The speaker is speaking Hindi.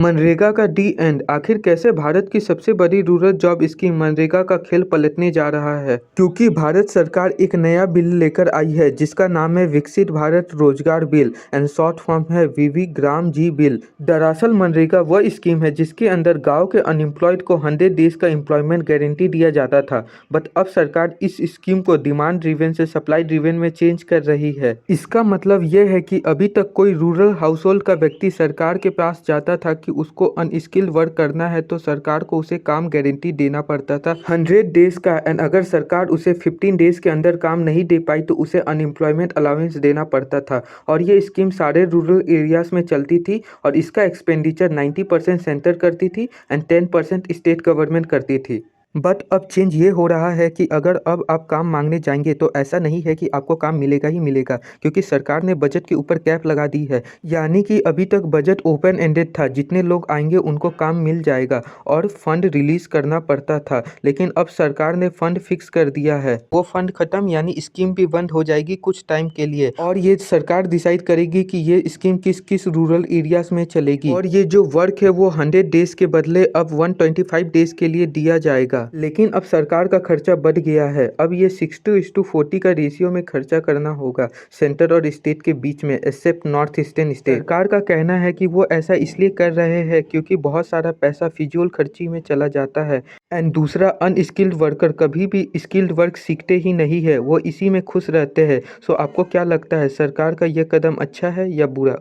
मनरेगा का डी एंड आखिर कैसे भारत की सबसे बड़ी रूरल जॉब स्कीम मनरेगा का खेल पलटने जा रहा है। क्योंकि भारत सरकार एक नया बिल लेकर आई है जिसका नाम है विकसित भारत रोजगार बिल एंड शॉर्ट फॉर्म है वीवी ग्राम जी बिल। दरअसल मनरेगा वह स्कीम है जिसके अंदर गांव के अनएम्प्लॉयड को 100 डेज का एम्प्लॉयमेंट गारंटी दिया जाता था। बट अब सरकार इस स्कीम को डिमांड ड्रिवन से सप्लाई ड्रिवन में चेंज कर रही है। इसका मतलब यह है कि अभी तक कोई रूरल हाउस होल्ड का व्यक्ति सरकार के पास जाता था कि उसको अनस्किल्ड वर्क करना है तो सरकार को उसे काम गारंटी देना पड़ता था 100 डेज का। एंड अगर सरकार उसे 15 डेज के अंदर काम नहीं दे पाई तो उसे अनएम्प्लॉयमेंट अलाउंस देना पड़ता था। और ये स्कीम सारे रूरल एरियाज में चलती थी और इसका एक्सपेंडिचर 90% सेंटर करती थी एंड 10% स्टेट गवर्नमेंट करती थी। बट अब चेंज ये हो रहा है कि अगर अब आप काम मांगने जाएंगे तो ऐसा नहीं है कि आपको काम मिलेगा ही मिलेगा, क्योंकि सरकार ने बजट के ऊपर कैप लगा दी है। यानी कि अभी तक बजट ओपन एंडेड था, जितने लोग आएंगे उनको काम मिल जाएगा और फंड रिलीज करना पड़ता था। लेकिन अब सरकार ने फंड फिक्स कर दिया है, वो फंड खत्म यानी स्कीम भी बंद हो जाएगी कुछ टाइम के लिए। और ये सरकार डिसाइड करेगी कि ये स्कीम किस किस रूरल एरियाज में चलेगी। और ये जो वर्क है वो 100 डेज के बदले अब 125 डेज के लिए दिया जाएगा। लेकिन अब सरकार का खर्चा बढ़ गया है, अब ये 60:40 का रेशियो में खर्चा करना होगा सेंटर और स्टेट के बीच में, एक्सेप्ट नॉर्थ ईस्टर्न स्टेट। सरकार का कहना है कि वो ऐसा इसलिए कर रहे हैं क्योंकि बहुत सारा पैसा फिजूल खर्ची में चला जाता है। एंड दूसरा, अनस्किल्ड वर्कर कभी भी स्किल्ड वर्क सीखते ही नहीं है, वो इसी में खुश रहते हैं। सो आपको क्या लगता है, सरकार का यह कदम अच्छा है या बुरा?